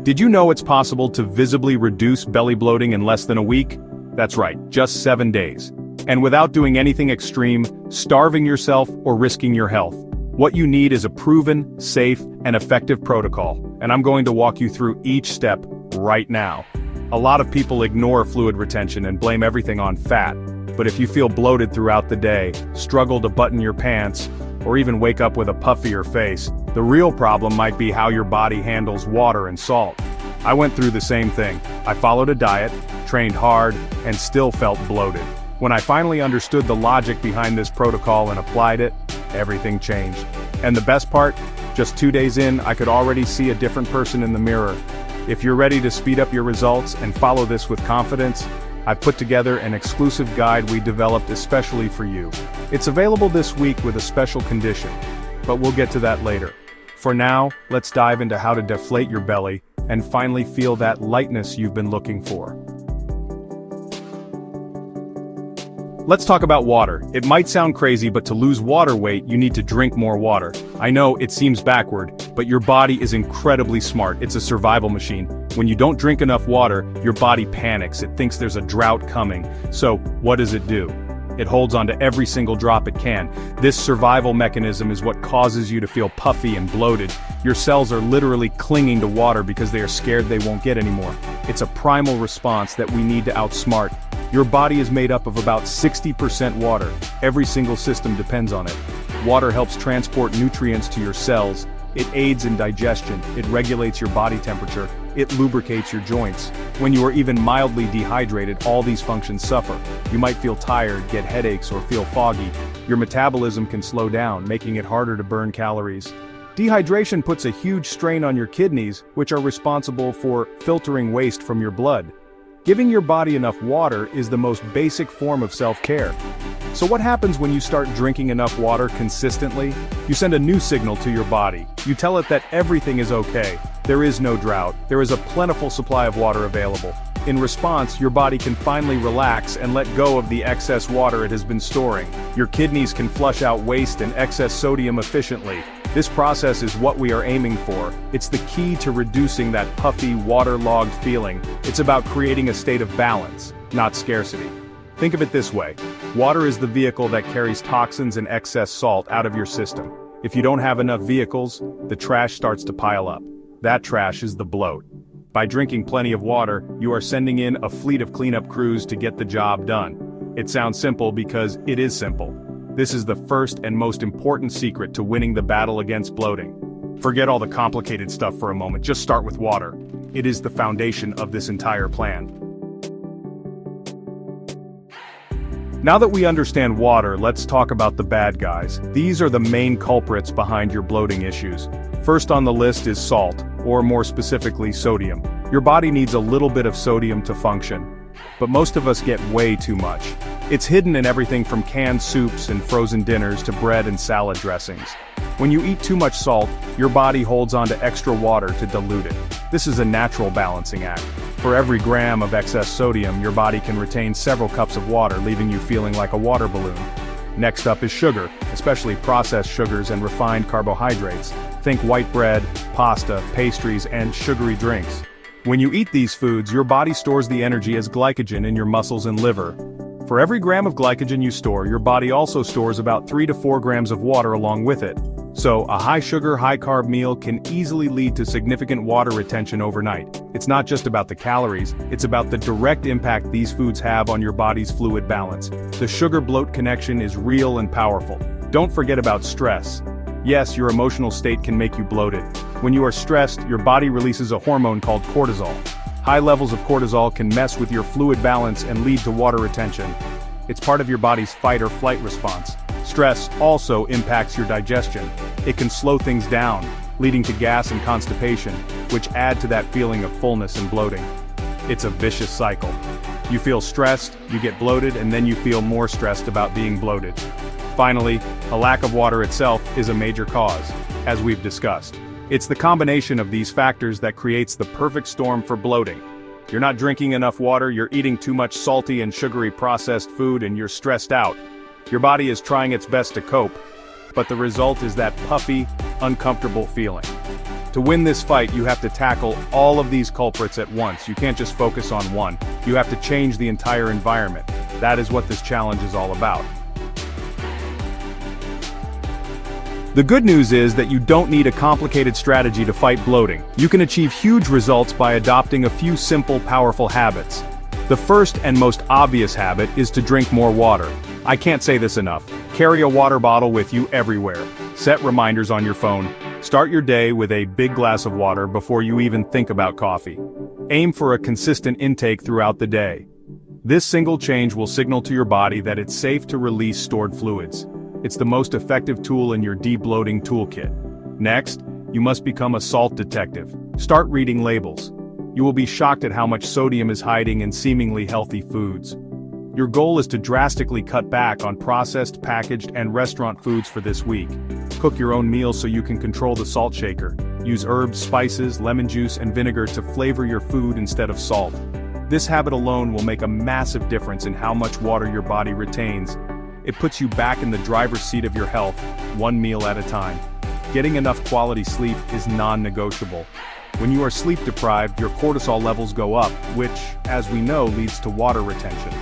Did you know it's possible to visibly reduce belly bloating in less than a week? That's right, just 7 days. And without doing anything extreme, starving yourself, or risking your health. What you need is a proven, safe, and effective protocol, and I'm going to walk you through each step right now. A lot of people ignore fluid retention and blame everything on fat, but if you feel bloated throughout the day, struggle to button your pants, or even wake up with a puffier face, the real problem might be how your body handles water and salt. I went through the same thing. I followed a diet, trained hard, and still felt bloated. When I finally understood the logic behind this protocol and applied it, everything changed. And the best part? Just 2 days in, I could already see a different person in the mirror. If you're ready to speed up your results and follow this with confidence, I've put together an exclusive guide we developed especially for you. It's available this week with a special condition, but we'll get to that later. For now, let's dive into how to deflate your belly and finally feel that lightness you've been looking for. Let's talk about water. It might sound crazy, but to lose water weight, you need to drink more water. I know it seems backward, but your body is incredibly smart. It's a survival machine. When you don't drink enough water, your body panics. It thinks there's a drought coming. So, what does it do? It holds onto every single drop it can. This survival mechanism is what causes you to feel puffy and bloated. Your cells are literally clinging to water because they are scared they won't get any more. It's a primal response that we need to outsmart. Your body is made up of about 60% water. Every single system depends on it. Water helps transport nutrients to your cells. It aids in digestion. It regulates your body temperature. It lubricates your joints. When you are even mildly dehydrated, all these functions suffer. You might feel tired, get headaches, or feel foggy. Your metabolism can slow down, making it harder to burn calories. Dehydration puts a huge strain on your kidneys, which are responsible for filtering waste from your blood. Giving your body enough water is the most basic form of self-care. So what happens when you start drinking enough water consistently? You send a new signal to your body. You tell it that everything is okay. There is no drought. There is a plentiful supply of water available. In response, your body can finally relax and let go of the excess water it has been storing. Your kidneys can flush out waste and excess sodium efficiently. This process is what we are aiming for. It's the key to reducing that puffy, waterlogged feeling. It's about creating a state of balance, not scarcity. Think of it this way. Water is the vehicle that carries toxins and excess salt out of your system. If you don't have enough vehicles, the trash starts to pile up. That trash is the bloat. By drinking plenty of water, you are sending in a fleet of cleanup crews to get the job done. It sounds simple because it is simple. This is the first and most important secret to winning the battle against bloating. Forget all the complicated stuff for a moment, just start with water. It is the foundation of this entire plan. Now that we understand water, let's talk about the bad guys. These are the main culprits behind your bloating issues. First on the list is salt, or more specifically, sodium. Your body needs a little bit of sodium to function, but most of us get way too much. It's hidden in everything from canned soups and frozen dinners to bread and salad dressings. When you eat too much salt, your body holds onto extra water to dilute it. This is a natural balancing act. For every gram of excess sodium, your body can retain several cups of water, leaving you feeling like a water balloon. Next up is sugar, especially processed sugars and refined carbohydrates. Think white bread, pasta, pastries, and sugary drinks. When you eat these foods, your body stores the energy as glycogen in your muscles and liver. For every gram of glycogen you store, your body also stores about 3 to 4 grams of water along with it. So, a high-sugar, high-carb meal can easily lead to significant water retention overnight. It's not just about the calories, it's about the direct impact these foods have on your body's fluid balance. The sugar-bloat connection is real and powerful. Don't forget about stress. Yes, your emotional state can make you bloated. When you are stressed, your body releases a hormone called cortisol. High levels of cortisol can mess with your fluid balance and lead to water retention. It's part of your body's fight or flight response. Stress also impacts your digestion. It can slow things down, leading to gas and constipation, which add to that feeling of fullness and bloating. It's a vicious cycle. You feel stressed, you get bloated, and then you feel more stressed about being bloated. Finally, a lack of water itself is a major cause, as we've discussed. It's the combination of these factors that creates the perfect storm for bloating. You're not drinking enough water, you're eating too much salty and sugary processed food, and you're stressed out. Your body is trying its best to cope, but the result is that puffy, uncomfortable feeling. To win this fight, you have to tackle all of these culprits at once. You can't just focus on one. You have to change the entire environment. That is what this challenge is all about. The good news is that you don't need a complicated strategy to fight bloating. You can achieve huge results by adopting a few simple, powerful habits. The first and most obvious habit is to drink more water. I can't say this enough. Carry a water bottle with you everywhere. Set reminders on your phone. Start your day with a big glass of water before you even think about coffee. Aim for a consistent intake throughout the day. This single change will signal to your body that it's safe to release stored fluids. It's the most effective tool in your debloating toolkit. Next, you must become a salt detective. Start reading labels. You will be shocked at how much sodium is hiding in seemingly healthy foods. Your goal is to drastically cut back on processed, packaged, and restaurant foods for this week. Cook your own meals so you can control the salt shaker. Use herbs, spices, lemon juice, and vinegar to flavor your food instead of salt. This habit alone will make a massive difference in how much water your body retains. It puts you back in the driver's seat of your health, one meal at a time. Getting enough quality sleep is non-negotiable. When you are sleep deprived, your cortisol levels go up, which, as we know, leads to water retention.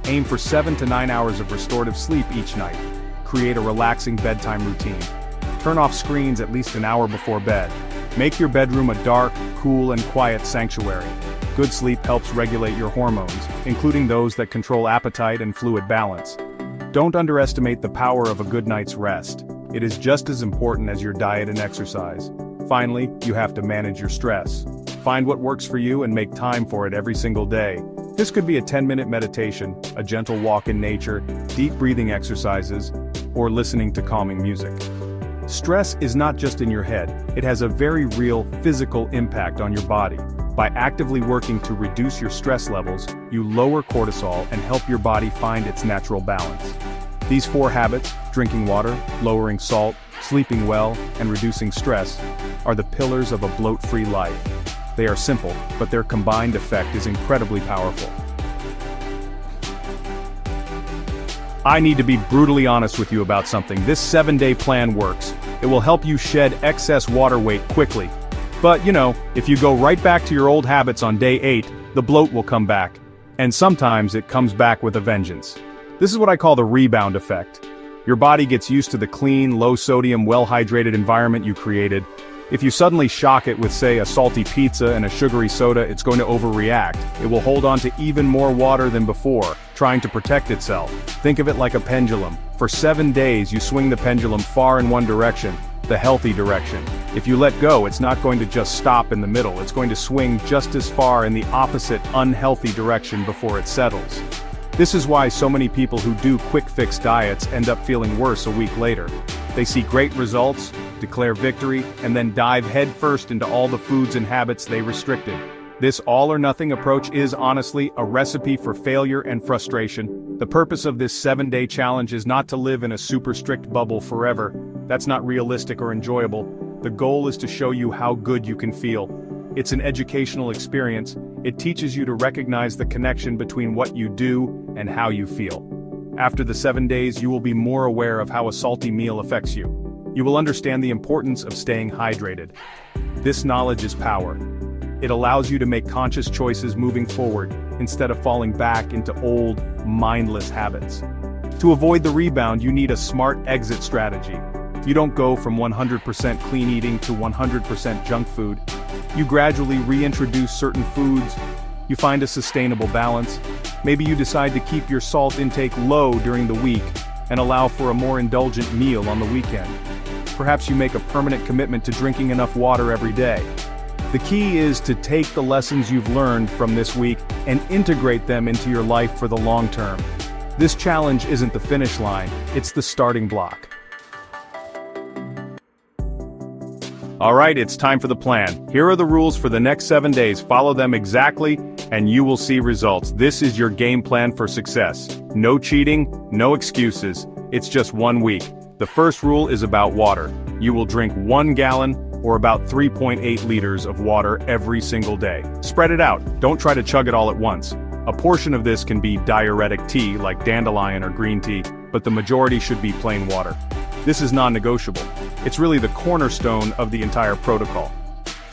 Aim for 7 to 9 hours of restorative sleep each night. Create a relaxing bedtime routine. Turn off screens at least an hour before bed. Make your bedroom a dark, cool, and quiet sanctuary. Good sleep helps regulate your hormones, including those that control appetite and fluid balance. Don't underestimate the power of a good night's rest. It is just as important as your diet and exercise. Finally, you have to manage your stress. Find what works for you and make time for it every single day. This could be a 10-minute meditation, a gentle walk in nature, deep breathing exercises, or listening to calming music. Stress is not just in your head, it has a very real physical impact on your body. By actively working to reduce your stress levels, you lower cortisol and help your body find its natural balance. These 4 habits, drinking water, lowering salt, sleeping well, and reducing stress, are the pillars of a bloat-free life. They are simple, but their combined effect is incredibly powerful. I need to be brutally honest with you about something. This 7-day plan works. It will help you shed excess water weight quickly. But, if you go right back to your old habits on day 8, the bloat will come back. And sometimes it comes back with a vengeance. This is what I call the rebound effect. Your body gets used to the clean, low-sodium, well-hydrated environment you created. If you suddenly shock it with, say, a salty pizza and a sugary soda, it's going to overreact. It will hold on to even more water than before, trying to protect itself. Think of it like a pendulum. For 7 days, you swing the pendulum far in one direction, the healthy direction. If you let go, it's not going to just stop in the middle, it's going to swing just as far in the opposite, unhealthy direction before it settles. This is why so many people who do quick-fix diets end up feeling worse a week later. They see great results, declare victory, and then dive headfirst into all the foods and habits they restricted. This all-or-nothing approach is, honestly, a recipe for failure and frustration. The purpose of this 7-day challenge is not to live in a super strict bubble forever. That's not realistic or enjoyable. The goal is to show you how good you can feel. It's an educational experience. It teaches you to recognize the connection between what you do and how you feel. After the 7 days, you will be more aware of how a salty meal affects you. You will understand the importance of staying hydrated. This knowledge is power. It allows you to make conscious choices moving forward, instead of falling back into old, mindless habits. To avoid the rebound, you need a smart exit strategy. You don't go from 100% clean eating to 100% junk food. You gradually reintroduce certain foods. You find a sustainable balance. Maybe you decide to keep your salt intake low during the week and allow for a more indulgent meal on the weekend. Perhaps you make a permanent commitment to drinking enough water every day. The key is to take the lessons you've learned from this week and integrate them into your life for the long term. This challenge isn't the finish line, it's the starting block. Alright, it's time for the plan. Here are the rules for the next 7 days. Follow them exactly, and you will see results. This is your game plan for success. No cheating, no excuses. It's just 1 week. The first rule is about water. You will drink 1 gallon, or about 3.8 liters of water every single day. Spread it out. Don't try to chug it all at once. A portion of this can be diuretic tea, like dandelion or green tea, but the majority should be plain water. This is non-negotiable. It's really the cornerstone of the entire protocol.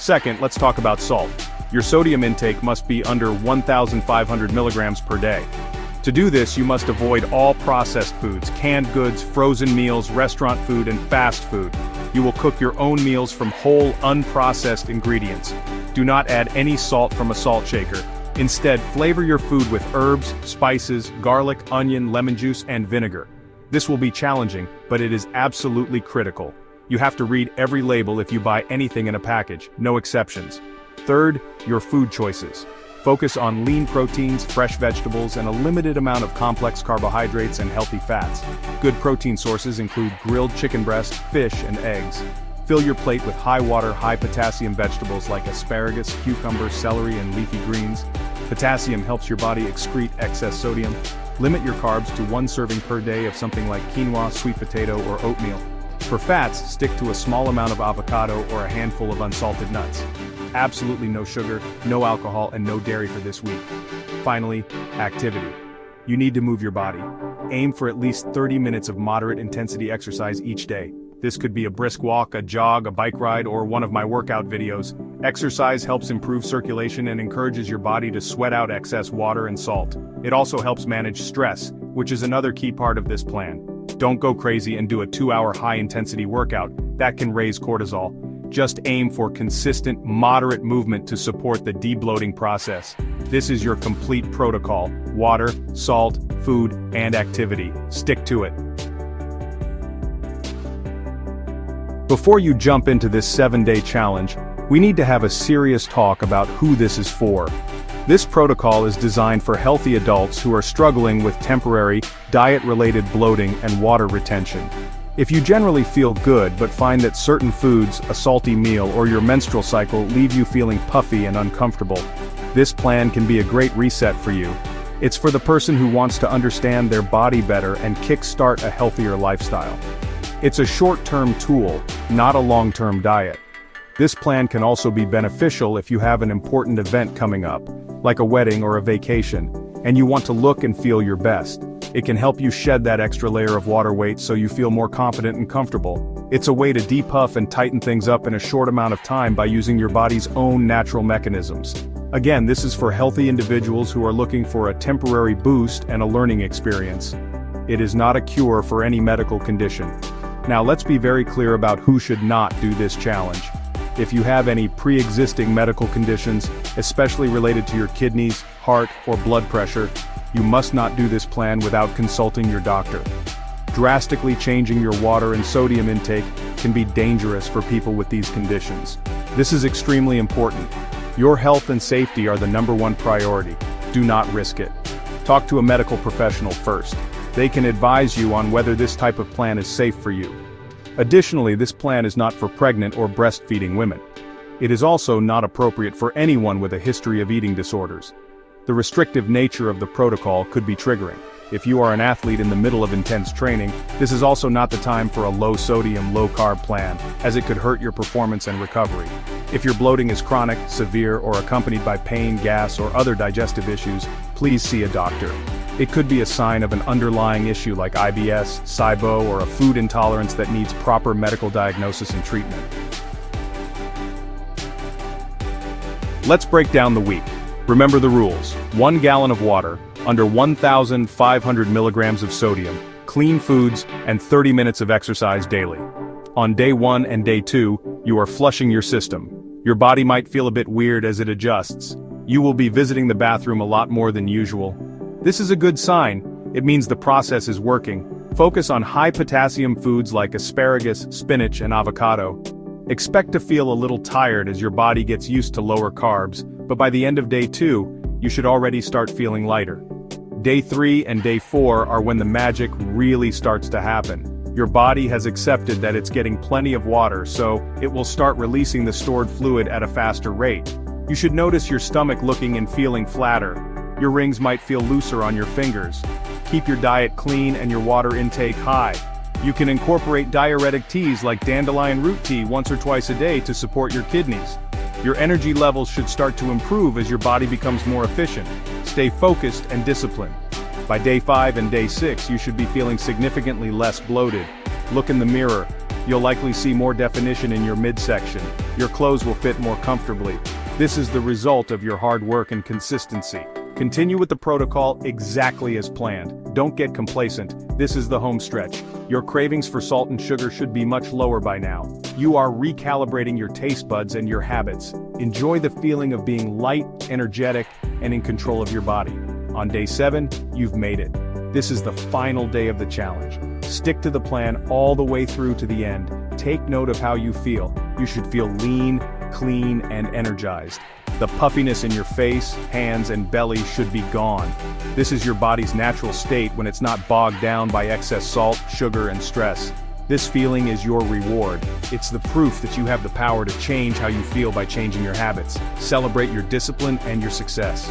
Second, let's talk about salt. Your sodium intake must be under 1,500 milligrams per day. To do this, you must avoid all processed foods, canned goods, frozen meals, restaurant food, and fast food. You will cook your own meals from whole, unprocessed ingredients. Do not add any salt from a salt shaker. Instead, flavor your food with herbs, spices, garlic, onion, lemon juice, and vinegar. This will be challenging, but it is absolutely critical. You have to read every label if you buy anything in a package, no exceptions. Third, your food choices. Focus on lean proteins, fresh vegetables, and a limited amount of complex carbohydrates and healthy fats. Good protein sources include grilled chicken breast, fish, and eggs. Fill your plate with high-water, high-potassium vegetables like asparagus, cucumber, celery, and leafy greens. Potassium helps your body excrete excess sodium. Limit your carbs to 1 serving per day of something like quinoa, sweet potato, or oatmeal. For fats, stick to a small amount of avocado or a handful of unsalted nuts. Absolutely no sugar, no alcohol, and no dairy for this week. Finally, activity. You need to move your body. Aim for at least 30 minutes of moderate intensity exercise each day. This could be a brisk walk, a jog, a bike ride, or one of my workout videos. Exercise helps improve circulation and encourages your body to sweat out excess water and salt. It also helps manage stress, which is another key part of this plan. Don't go crazy and do a 2-hour high-intensity workout. That can raise cortisol. Just aim for consistent, moderate movement to support the debloating process. This is your complete protocol: water, salt, food, and activity. Stick to it. Before you jump into this 7-day challenge, we need to have a serious talk about who this is for. This protocol is designed for healthy adults who are struggling with temporary, diet-related bloating and water retention. If you generally feel good but find that certain foods, a salty meal, or your menstrual cycle leave you feeling puffy and uncomfortable, this plan can be a great reset for you. It's for the person who wants to understand their body better and kickstart a healthier lifestyle. It's a short-term tool, not a long-term diet. This plan can also be beneficial if you have an important event coming up, like a wedding or a vacation, and you want to look and feel your best. It can help you shed that extra layer of water weight so you feel more confident and comfortable. It's a way to depuff and tighten things up in a short amount of time by using your body's own natural mechanisms. Again, this is for healthy individuals who are looking for a temporary boost and a learning experience. It is not a cure for any medical condition. Now let's be very clear about who should not do this challenge. If you have any pre-existing medical conditions, especially related to your kidneys, heart, or blood pressure, you must not do this plan without consulting your doctor. Drastically changing your water and sodium intake can be dangerous for people with these conditions. This is extremely important. Your health and safety are the #1 priority. Do not risk it. Talk to a medical professional first. They can advise you on whether this type of plan is safe for you. Additionally, this plan is not for pregnant or breastfeeding women. It is also not appropriate for anyone with a history of eating disorders. The restrictive nature of the protocol could be triggering. If you are an athlete in the middle of intense training, this is also not the time for a low-sodium, low-carb plan, as it could hurt your performance and recovery. If your bloating is chronic, severe, or accompanied by pain, gas, or other digestive issues, please see a doctor. It could be a sign of an underlying issue like IBS, SIBO, or a food intolerance that needs proper medical diagnosis and treatment. Let's break down the week. Remember the rules: 1 gallon of water, under 1,500 milligrams of sodium, clean foods, and 30 minutes of exercise daily. On day 1 and day 2, you are flushing your system. Your body might feel a bit weird as it adjusts. You will be visiting the bathroom a lot more than usual. This is a good sign. It means the process is working. Focus on high-potassium foods like asparagus, spinach, and avocado. Expect to feel a little tired as your body gets used to lower carbs, but by the end of day 2, you should already start feeling lighter. Day 3 and day 4 are when the magic really starts to happen. Your body has accepted that it's getting plenty of water, so it will start releasing the stored fluid at a faster rate. You should notice your stomach looking and feeling flatter. Your rings might feel looser on your fingers. Keep your diet clean and your water intake high. You can incorporate diuretic teas like dandelion root tea once or twice a day to support your kidneys. Your energy levels should start to improve as your body becomes more efficient. Stay focused and disciplined. By day 5 and day 6, you should be feeling significantly less bloated. Look in the mirror. You'll likely see more definition in your midsection. Your clothes will fit more comfortably. This is the result of your hard work and consistency. Continue with the protocol exactly as planned. Don't get complacent. This is the home stretch. Your cravings for salt and sugar should be much lower by now. You are recalibrating your taste buds and your habits. Enjoy the feeling of being light, energetic, and in control of your body. On day 7, you've made it. This is the final day of the challenge. Stick to the plan all the way through to the end. Take note of how you feel. You should feel lean, clean, and energized. The puffiness in your face, hands, and belly should be gone. This is your body's natural state when it's not bogged down by excess salt, sugar, and stress. This feeling is your reward. It's the proof that you have the power to change how you feel by changing your habits. Celebrate your discipline and your success.